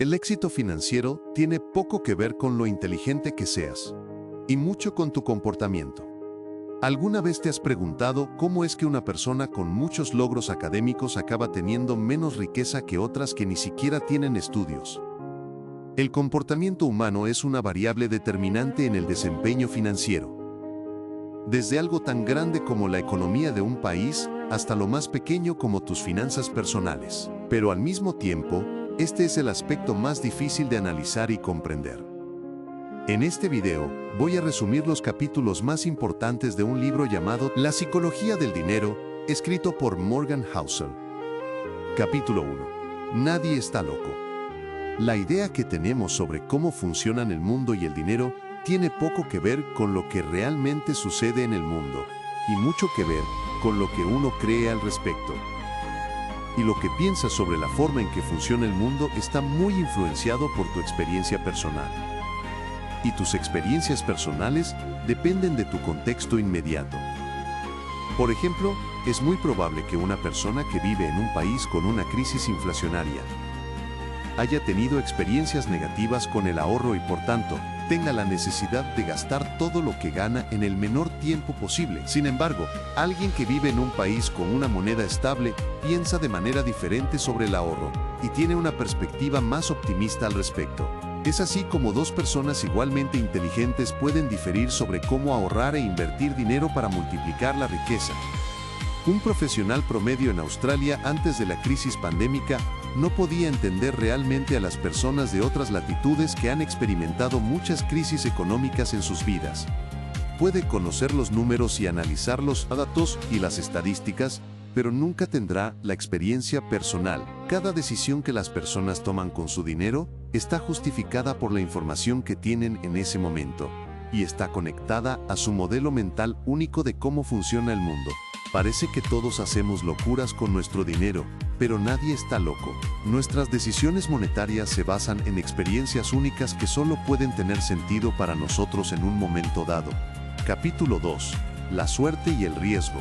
El éxito financiero tiene poco que ver con lo inteligente que seas y mucho con tu comportamiento. ¿Alguna vez te has preguntado cómo es que una persona con muchos logros académicos acaba teniendo menos riqueza que otras que ni siquiera tienen estudios? El comportamiento humano es una variable determinante en el desempeño financiero. Desde algo tan grande como la economía de un país hasta lo más pequeño como tus finanzas personales. Pero al mismo tiempo, este es el aspecto más difícil de analizar y comprender. En este video, voy a resumir los capítulos más importantes de un libro llamado La psicología del dinero, escrito por Morgan Housel. Capítulo 1. Nadie está loco. La idea que tenemos sobre cómo funcionan el mundo y el dinero tiene poco que ver con lo que realmente sucede en el mundo, y mucho que ver con lo que uno cree al respecto. Y lo que piensas sobre la forma en que funciona el mundo está muy influenciado por tu experiencia personal. Y tus experiencias personales dependen de tu contexto inmediato. Por ejemplo, es muy probable que una persona que vive en un país con una crisis inflacionaria haya tenido experiencias negativas con el ahorro y por tanto, tenga la necesidad de gastar todo lo que gana en el menor tiempo posible. Sin embargo, alguien que vive en un país con una moneda estable piensa de manera diferente sobre el ahorro y tiene una perspectiva más optimista al respecto. Es así como dos personas igualmente inteligentes pueden diferir sobre cómo ahorrar e invertir dinero para multiplicar la riqueza. Un profesional promedio en Australia antes de la crisis pandémica no podía entender realmente a las personas de otras latitudes que han experimentado muchas crisis económicas en sus vidas. Puede conocer los números y analizar los datos y las estadísticas, pero nunca tendrá la experiencia personal. Cada decisión que las personas toman con su dinero está justificada por la información que tienen en ese momento y está conectada a su modelo mental único de cómo funciona el mundo. Parece que todos hacemos locuras con nuestro dinero, pero nadie está loco. Nuestras decisiones monetarias se basan en experiencias únicas que solo pueden tener sentido para nosotros en un momento dado. Capítulo 2. La suerte y el riesgo.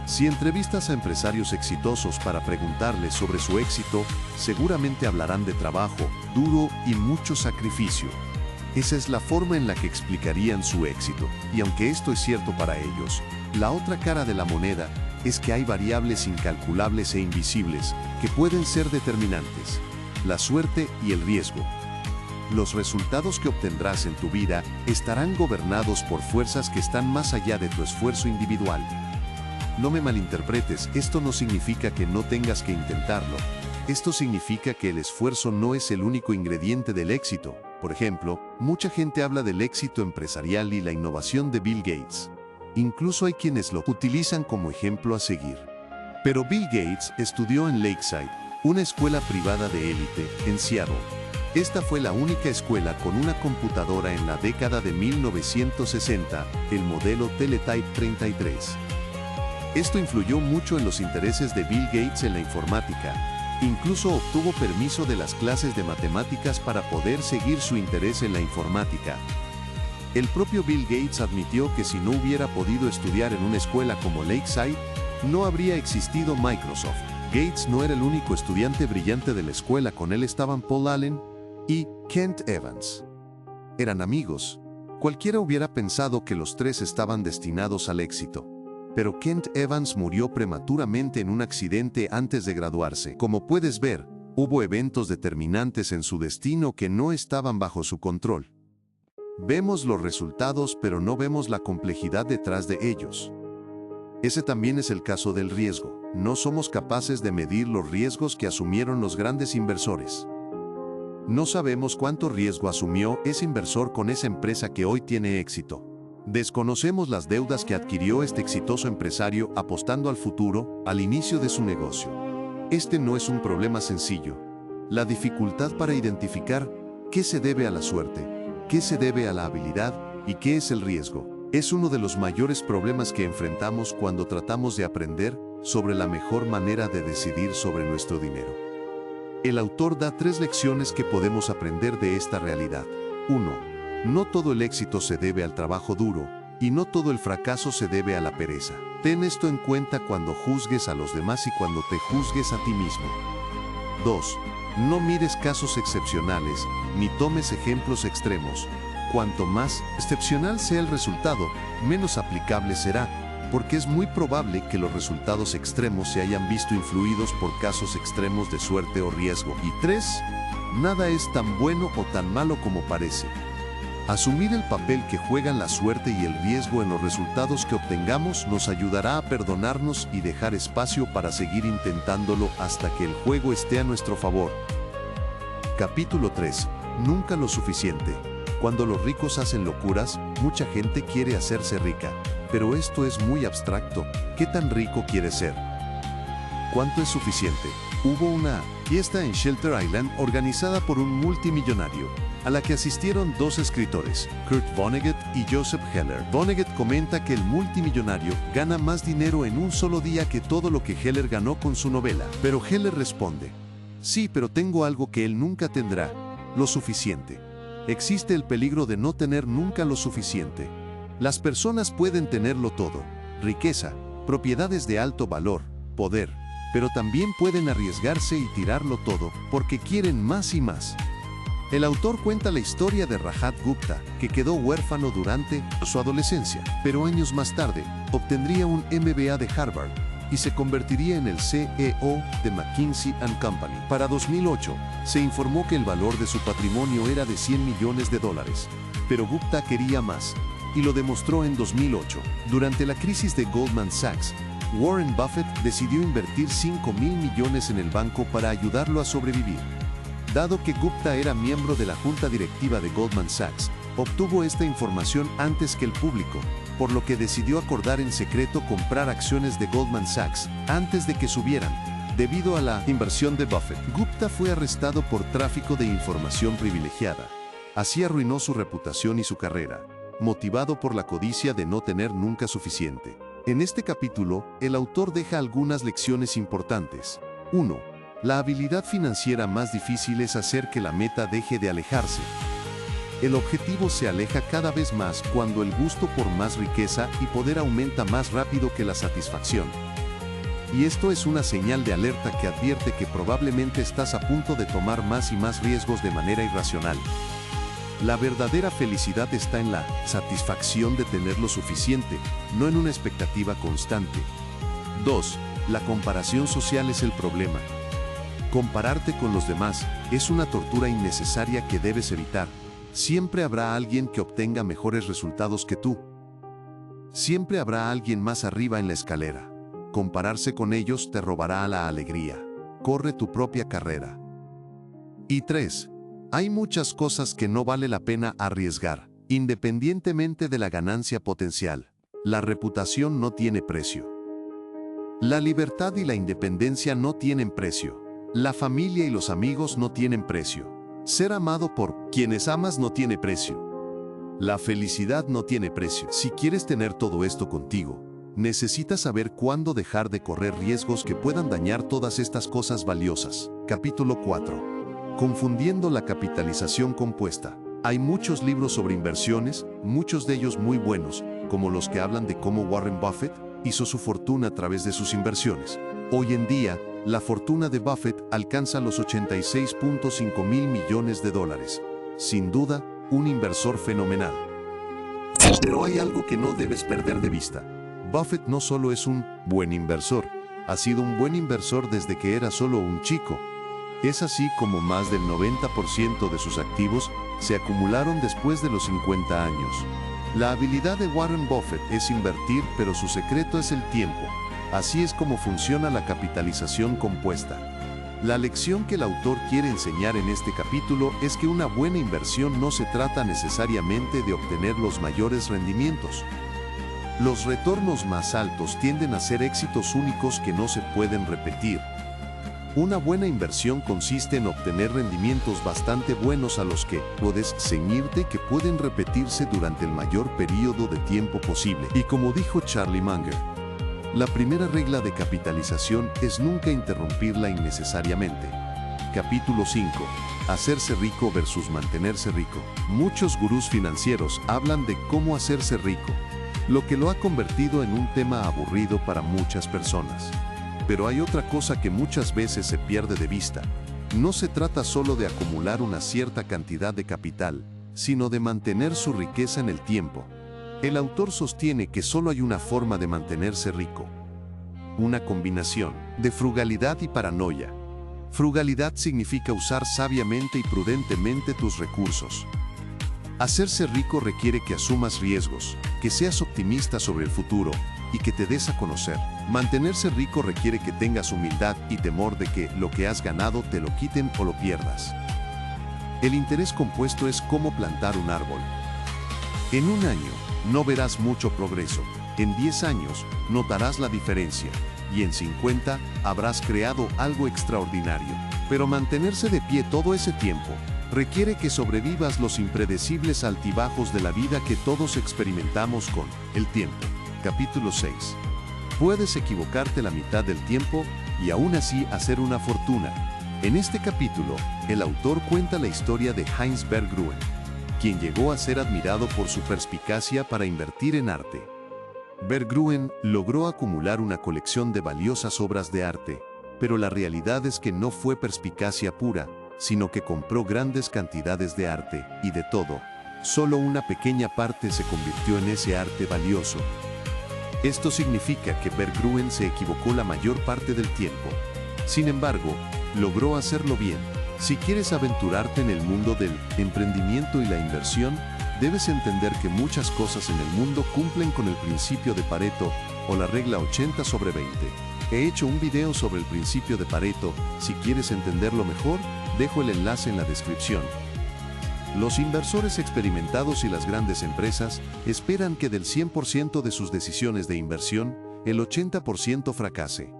Si entrevistas a empresarios exitosos para preguntarles sobre su éxito, seguramente hablarán de trabajo duro y mucho sacrificio. Esa es la forma en la que explicarían su éxito. Y aunque esto es cierto para ellos, la otra cara de la moneda es que hay variables incalculables e invisibles que pueden ser determinantes: la suerte y el riesgo. Los resultados que obtendrás en tu vida estarán gobernados por fuerzas que están más allá de tu esfuerzo individual. No me malinterpretes, esto no significa que no tengas que intentarlo. Esto significa que el esfuerzo no es el único ingrediente del éxito. Por ejemplo, mucha gente habla del éxito empresarial y la innovación de Bill Gates. Incluso hay quienes lo utilizan como ejemplo a seguir. Pero Bill Gates estudió en Lakeside, una escuela privada de élite, en Seattle. Esta fue la única escuela con una computadora en la década de 1960, el modelo Teletype 33. Esto influyó mucho en los intereses de Bill Gates en la informática. Incluso obtuvo permiso de las clases de matemáticas para poder seguir su interés en la informática. El propio Bill Gates admitió que si no hubiera podido estudiar en una escuela como Lakeside, no habría existido Microsoft. Gates no era el único estudiante brillante de la escuela, con él estaban Paul Allen y Kent Evans. Eran amigos. Cualquiera hubiera pensado que los tres estaban destinados al éxito. Pero Kent Evans murió prematuramente en un accidente antes de graduarse. Como puedes ver, hubo eventos determinantes en su destino que no estaban bajo su control. Vemos los resultados, pero no vemos la complejidad detrás de ellos. Ese también es el caso del riesgo. No somos capaces de medir los riesgos que asumieron los grandes inversores. No sabemos cuánto riesgo asumió ese inversor con esa empresa que hoy tiene éxito. Desconocemos las deudas que adquirió este exitoso empresario apostando al futuro, al inicio de su negocio. Este no es un problema sencillo. La dificultad para identificar qué se debe a la suerte, qué se debe a la habilidad y qué es el riesgo, es uno de los mayores problemas que enfrentamos cuando tratamos de aprender sobre la mejor manera de decidir sobre nuestro dinero. El autor da 3 lecciones que podemos aprender de esta realidad. 1. No todo el éxito se debe al trabajo duro, y no todo el fracaso se debe a la pereza. Ten esto en cuenta cuando juzgues a los demás y cuando te juzgues a ti mismo. 2. No mires casos excepcionales, ni tomes ejemplos extremos. Cuanto más excepcional sea el resultado, menos aplicable será, porque es muy probable que los resultados extremos se hayan visto influidos por casos extremos de suerte o riesgo. Y 3. Nada es tan bueno o tan malo como parece. Asumir el papel que juegan la suerte y el riesgo en los resultados que obtengamos nos ayudará a perdonarnos y dejar espacio para seguir intentándolo hasta que el juego esté a nuestro favor. Capítulo 3. Nunca lo suficiente. Cuando los ricos hacen locuras, mucha gente quiere hacerse rica. Pero esto es muy abstracto. ¿Qué tan rico quieres ser? ¿Cuánto es suficiente? Hubo una fiesta en Shelter Island organizada por un multimillonario, a la que asistieron dos escritores, Kurt Vonnegut y Joseph Heller. Vonnegut comenta que el multimillonario gana más dinero en un solo día que todo lo que Heller ganó con su novela. Pero Heller responde, sí, pero tengo algo que él nunca tendrá, lo suficiente. Existe el peligro de no tener nunca lo suficiente. Las personas pueden tenerlo todo, riqueza, propiedades de alto valor, poder, pero también pueden arriesgarse y tirarlo todo porque quieren más y más. El autor cuenta la historia de Rajat Gupta, que quedó huérfano durante su adolescencia, pero años más tarde obtendría un MBA de Harvard y se convertiría en el CEO de McKinsey & Company. Para 2008, se informó que el valor de su patrimonio era de $100 millones, pero Gupta quería más, y lo demostró en 2008. Durante la crisis de Goldman Sachs, Warren Buffett decidió invertir $5,000 millones en el banco para ayudarlo a sobrevivir. Dado que Gupta era miembro de la junta directiva de Goldman Sachs, obtuvo esta información antes que el público, por lo que decidió acordar en secreto comprar acciones de Goldman Sachs antes de que subieran, debido a la inversión de Buffett. Gupta fue arrestado por tráfico de información privilegiada. Así arruinó su reputación y su carrera, motivado por la codicia de no tener nunca suficiente. En este capítulo, el autor deja algunas lecciones importantes. 1. La habilidad financiera más difícil es hacer que la meta deje de alejarse. El objetivo se aleja cada vez más cuando el gusto por más riqueza y poder aumenta más rápido que la satisfacción. Y esto es una señal de alerta que advierte que probablemente estás a punto de tomar más y más riesgos de manera irracional. La verdadera felicidad está en la satisfacción de tener lo suficiente, no en una expectativa constante. 2. La comparación social es el problema. Compararte con los demás es una tortura innecesaria que debes evitar. Siempre habrá alguien que obtenga mejores resultados que tú. Siempre habrá alguien más arriba en la escalera. Compararse con ellos te robará la alegría. Corre tu propia carrera. Y 3. Hay muchas cosas que no vale la pena arriesgar, independientemente de la ganancia potencial. La reputación no tiene precio. La libertad y la independencia no tienen precio. La familia y los amigos no tienen precio. Ser amado por quienes amas no tiene precio. La felicidad no tiene precio. Si quieres tener todo esto contigo, necesitas saber cuándo dejar de correr riesgos que puedan dañar todas estas cosas valiosas. Capítulo 4. Confundiendo la capitalización compuesta. Hay muchos libros sobre inversiones, muchos de ellos muy buenos, como los que hablan de cómo Warren Buffett hizo su fortuna a través de sus inversiones. Hoy en día, la fortuna de Buffett alcanza los $86.5 mil millones. Sin duda, un inversor fenomenal. Pero hay algo que no debes perder de vista. Buffett no solo es un buen inversor, ha sido un buen inversor desde que era solo un chico. Es así como más del 90% de sus activos se acumularon después de los 50 años. La habilidad de Warren Buffett es invertir, pero su secreto es el tiempo. Así es como funciona la capitalización compuesta. La lección que el autor quiere enseñar en este capítulo es que una buena inversión no se trata necesariamente de obtener los mayores rendimientos. Los retornos más altos tienden a ser éxitos únicos que no se pueden repetir. Una buena inversión consiste en obtener rendimientos bastante buenos a los que puedes ceñirte que pueden repetirse durante el mayor periodo de tiempo posible. Y como dijo Charlie Munger, la primera regla de capitalización es nunca interrumpirla innecesariamente. Capítulo 5. Hacerse rico versus mantenerse rico. Muchos gurús financieros hablan de cómo hacerse rico, lo que lo ha convertido en un tema aburrido para muchas personas. Pero hay otra cosa que muchas veces se pierde de vista. No se trata solo de acumular una cierta cantidad de capital, sino de mantener su riqueza en el tiempo. El autor sostiene que solo hay una forma de mantenerse rico. Una combinación de frugalidad y paranoia. Frugalidad significa usar sabiamente y prudentemente tus recursos. Hacerse rico requiere que asumas riesgos, que seas optimista sobre el futuro y que te des a conocer. Mantenerse rico requiere que tengas humildad y temor de que lo que has ganado te lo quiten o lo pierdas. El interés compuesto es como plantar un árbol. En un año no verás mucho progreso, en 10 años notarás la diferencia y en 50 habrás creado algo extraordinario. Pero mantenerse de pie todo ese tiempo requiere que sobrevivas los impredecibles altibajos de la vida que todos experimentamos con el tiempo. Capítulo 6. Puedes equivocarte la mitad del tiempo y aún así hacer una fortuna. En este capítulo, el autor cuenta la historia de Heinz Berggruen, quien llegó a ser admirado por su perspicacia para invertir en arte. Berggruen logró acumular una colección de valiosas obras de arte, pero la realidad es que no fue perspicacia pura, sino que compró grandes cantidades de arte, y de todo, solo una pequeña parte se convirtió en ese arte valioso. Esto significa que Berggruen se equivocó la mayor parte del tiempo. Sin embargo, logró hacerlo bien. Si quieres aventurarte en el mundo del emprendimiento y la inversión, debes entender que muchas cosas en el mundo cumplen con el principio de Pareto o la regla 80/20. He hecho un video sobre el principio de Pareto. Si quieres entenderlo mejor, dejo el enlace en la descripción. Los inversores experimentados y las grandes empresas esperan que del 100% de sus decisiones de inversión, el 80% fracase.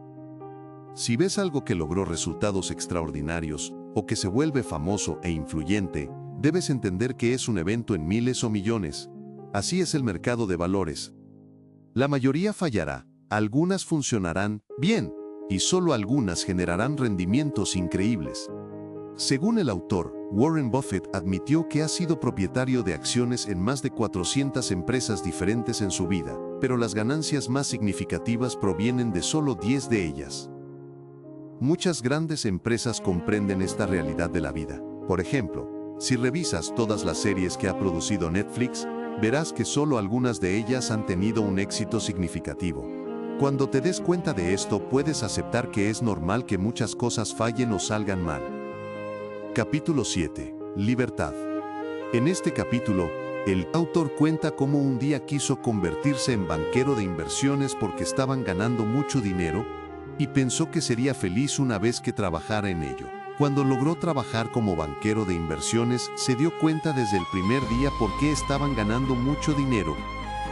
Si ves algo que logró resultados extraordinarios o que se vuelve famoso e influyente, debes entender que es un evento en miles o millones. Así es el mercado de valores. La mayoría fallará, algunas funcionarán bien, y solo algunas generarán rendimientos increíbles. Según el autor, Warren Buffett admitió que ha sido propietario de acciones en más de 400 empresas diferentes en su vida, pero las ganancias más significativas provienen de solo 10 de ellas. Muchas grandes empresas comprenden esta realidad de la vida. Por ejemplo, si revisas todas las series que ha producido Netflix, verás que solo algunas de ellas han tenido un éxito significativo. Cuando te des cuenta de esto, puedes aceptar que es normal que muchas cosas fallen o salgan mal. Capítulo 7. Libertad. En este capítulo, el autor cuenta cómo un día quiso convertirse en banquero de inversiones porque estaban ganando mucho dinero y pensó que sería feliz una vez que trabajara en ello. Cuando logró trabajar como banquero de inversiones, se dio cuenta desde el primer día por qué estaban ganando mucho dinero.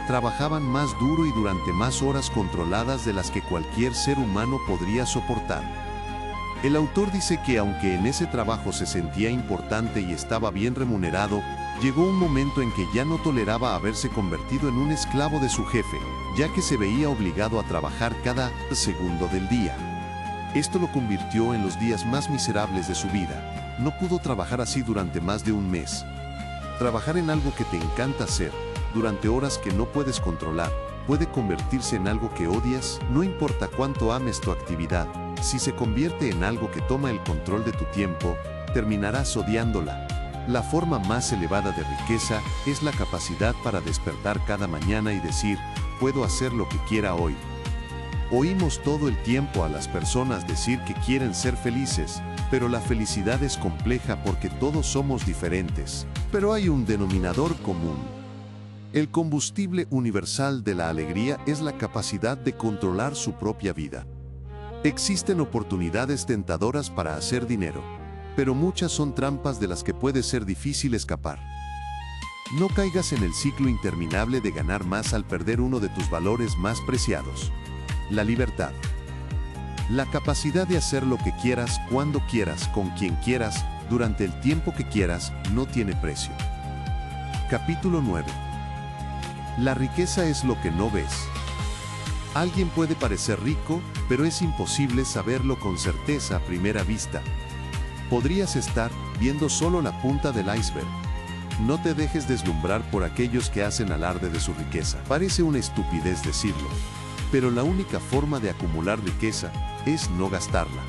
Trabajaban más duro y durante más horas controladas de las que cualquier ser humano podría soportar. El autor dice que aunque en ese trabajo se sentía importante y estaba bien remunerado, llegó un momento en que ya no toleraba haberse convertido en un esclavo de su jefe, ya que se veía obligado a trabajar cada segundo del día. Esto lo convirtió en los días más miserables de su vida. No pudo trabajar así durante más de un mes. Trabajar en algo que te encanta hacer, durante horas que no puedes controlar, puede convertirse en algo que odias, no importa cuánto ames tu actividad. Si se convierte en algo que toma el control de tu tiempo, terminarás odiándola. La forma más elevada de riqueza es la capacidad para despertar cada mañana y decir, puedo hacer lo que quiera hoy. Oímos todo el tiempo a las personas decir que quieren ser felices, pero la felicidad es compleja porque todos somos diferentes. Pero hay un denominador común. El combustible universal de la alegría es la capacidad de controlar su propia vida. Existen oportunidades tentadoras para hacer dinero, pero muchas son trampas de las que puede ser difícil escapar. No caigas en el ciclo interminable de ganar más al perder uno de tus valores más preciados. La libertad. La capacidad de hacer lo que quieras, cuando quieras, con quien quieras, durante el tiempo que quieras, no tiene precio. Capítulo 9. La riqueza es lo que no ves. Alguien puede parecer rico, pero es imposible saberlo con certeza a primera vista. Podrías estar viendo solo la punta del iceberg. No te dejes deslumbrar por aquellos que hacen alarde de su riqueza. Parece una estupidez decirlo, pero la única forma de acumular riqueza es no gastarla.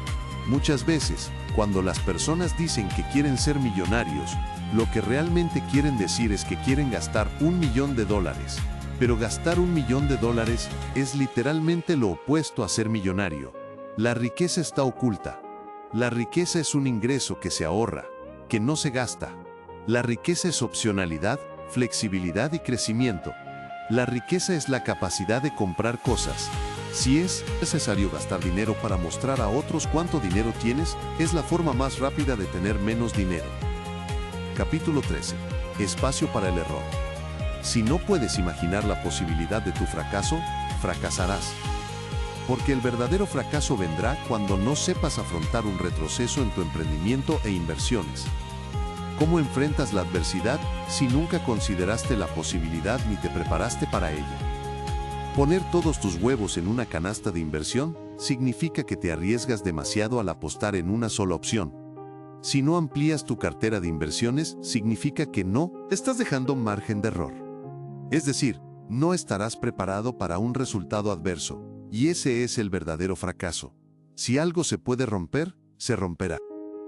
Muchas veces, Cuando las personas dicen que quieren ser millonarios, lo que realmente quieren decir es que quieren gastar $1 millón. Pero gastar $1 millón es literalmente lo opuesto a ser millonario. La riqueza está oculta. La riqueza es un ingreso que se ahorra, que no se gasta. La riqueza es opcionalidad, flexibilidad y crecimiento. La riqueza es la capacidad de comprar cosas. Si es necesario gastar dinero para mostrar a otros cuánto dinero tienes, es la forma más rápida de tener menos dinero. Capítulo 13. Espacio para el error. Si no puedes imaginar la posibilidad de tu fracaso, fracasarás. Porque el verdadero fracaso vendrá cuando no sepas afrontar un retroceso en tu emprendimiento e inversiones. ¿Cómo enfrentas la adversidad si nunca consideraste la posibilidad ni te preparaste para ella? Poner todos tus huevos en una canasta de inversión significa que te arriesgas demasiado al apostar en una sola opción. Si no amplías tu cartera de inversiones, significa que no estás dejando margen de error. Es decir, no estarás preparado para un resultado adverso, y ese es el verdadero fracaso. Si algo se puede romper, se romperá.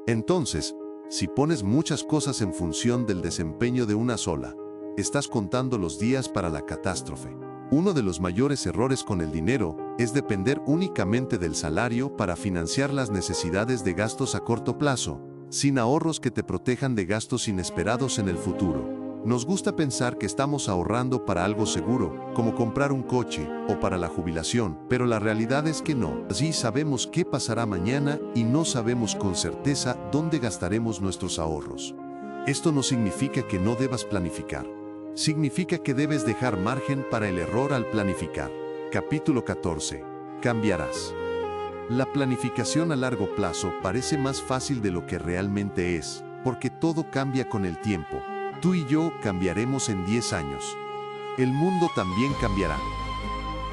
Entonces, si pones muchas cosas en función del desempeño de una sola, estás contando los días para la catástrofe. Uno de los mayores errores con el dinero es depender únicamente del salario para financiar las necesidades de gastos a corto plazo, sin ahorros que te protejan de gastos inesperados en el futuro. Nos gusta pensar que estamos ahorrando para algo seguro, como comprar un coche o para la jubilación, pero la realidad es que no. Así sabemos qué pasará mañana y no sabemos con certeza dónde gastaremos nuestros ahorros. Esto no significa que no debas planificar. Significa que debes dejar margen para el error al planificar. Capítulo 14. Cambiarás. La planificación a largo plazo parece más fácil de lo que realmente es, porque todo cambia con el tiempo. Tú y yo cambiaremos en 10 años. El mundo también cambiará.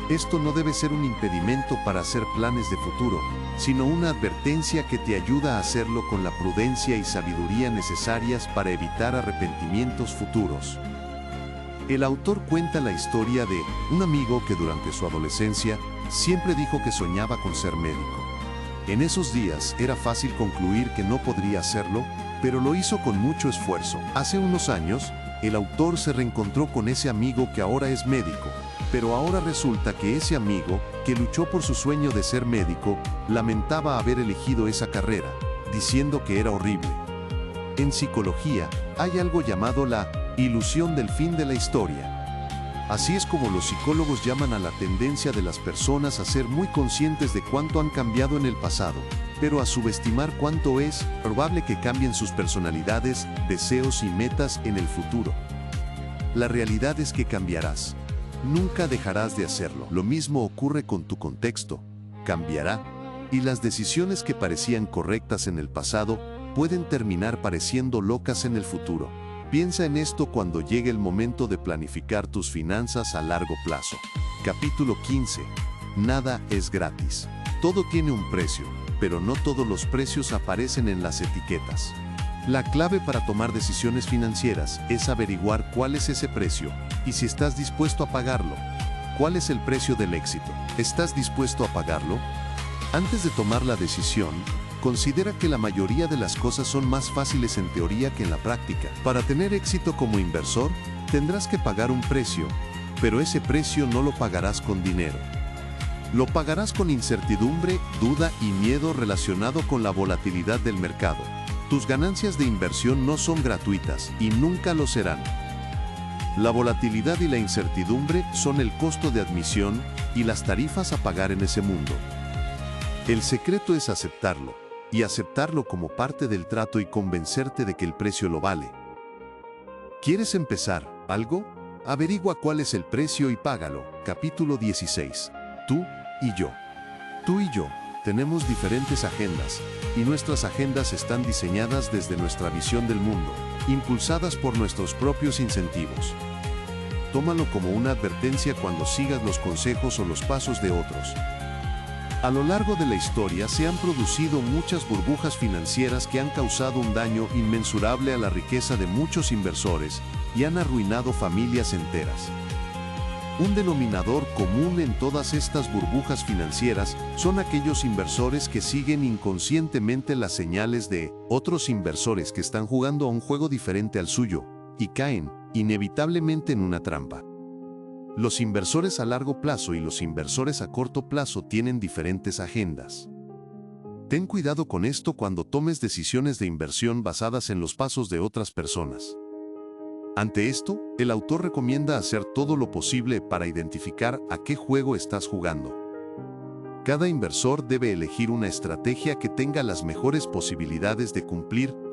Esto no debe ser un impedimento para hacer planes de futuro, sino una advertencia que te ayuda a hacerlo con la prudencia y sabiduría necesarias para evitar arrepentimientos futuros. El autor cuenta la historia de un amigo que durante su adolescencia siempre dijo que soñaba con ser médico. En esos días era fácil concluir que no podría hacerlo, pero lo hizo con mucho esfuerzo. Hace unos años, el autor se reencontró con ese amigo que ahora es médico, pero ahora resulta que ese amigo, que luchó por su sueño de ser médico, lamentaba haber elegido esa carrera, diciendo que era horrible. En psicología, hay algo llamado la ilusión del fin de la historia. Así es como los psicólogos llaman a la tendencia de las personas a ser muy conscientes de cuánto han cambiado en el pasado, pero a subestimar cuánto es probable que cambien sus personalidades, deseos y metas en el futuro. La realidad es que cambiarás. Nunca dejarás de hacerlo. Lo mismo ocurre con tu contexto. Cambiará. Y las decisiones que parecían correctas en el pasado pueden terminar pareciendo locas en el futuro. Piensa en esto cuando llegue el momento de planificar tus finanzas a largo plazo. Capítulo 15. Nada es gratis. Todo tiene un precio, pero no todos los precios aparecen en las etiquetas. La clave para tomar decisiones financieras es averiguar cuál es ese precio y si estás dispuesto a pagarlo. ¿Cuál es el precio del éxito? ¿Estás dispuesto a pagarlo? Antes de tomar la decisión, considera que la mayoría de las cosas son más fáciles en teoría que en la práctica. Para tener éxito como inversor, tendrás que pagar un precio, pero ese precio no lo pagarás con dinero. Lo pagarás con incertidumbre, duda y miedo relacionado con la volatilidad del mercado. Tus ganancias de inversión no son gratuitas y nunca lo serán. La volatilidad y la incertidumbre son el costo de admisión y las tarifas a pagar en ese mundo. El secreto es aceptarlo, y aceptarlo como parte del trato y convencerte de que el precio lo vale. ¿Quieres empezar algo? Averigua cuál es el precio y págalo. Capítulo 16. Tú y yo. Tú y yo tenemos diferentes agendas, y nuestras agendas están diseñadas desde nuestra visión del mundo, impulsadas por nuestros propios incentivos. Tómalo como una advertencia cuando sigas los consejos o los pasos de otros. A lo largo de la historia se han producido muchas burbujas financieras que han causado un daño inmensurable a la riqueza de muchos inversores y han arruinado familias enteras. Un denominador común en todas estas burbujas financieras son aquellos inversores que siguen inconscientemente las señales de otros inversores que están jugando a un juego diferente al suyo y caen, inevitablemente, en una trampa. Los inversores a largo plazo y los inversores a corto plazo tienen diferentes agendas. Ten cuidado con esto cuando tomes decisiones de inversión basadas en los pasos de otras personas. Ante esto, el autor recomienda hacer todo lo posible para identificar a qué juego estás jugando. Cada inversor debe elegir una estrategia que tenga las mejores posibilidades de cumplir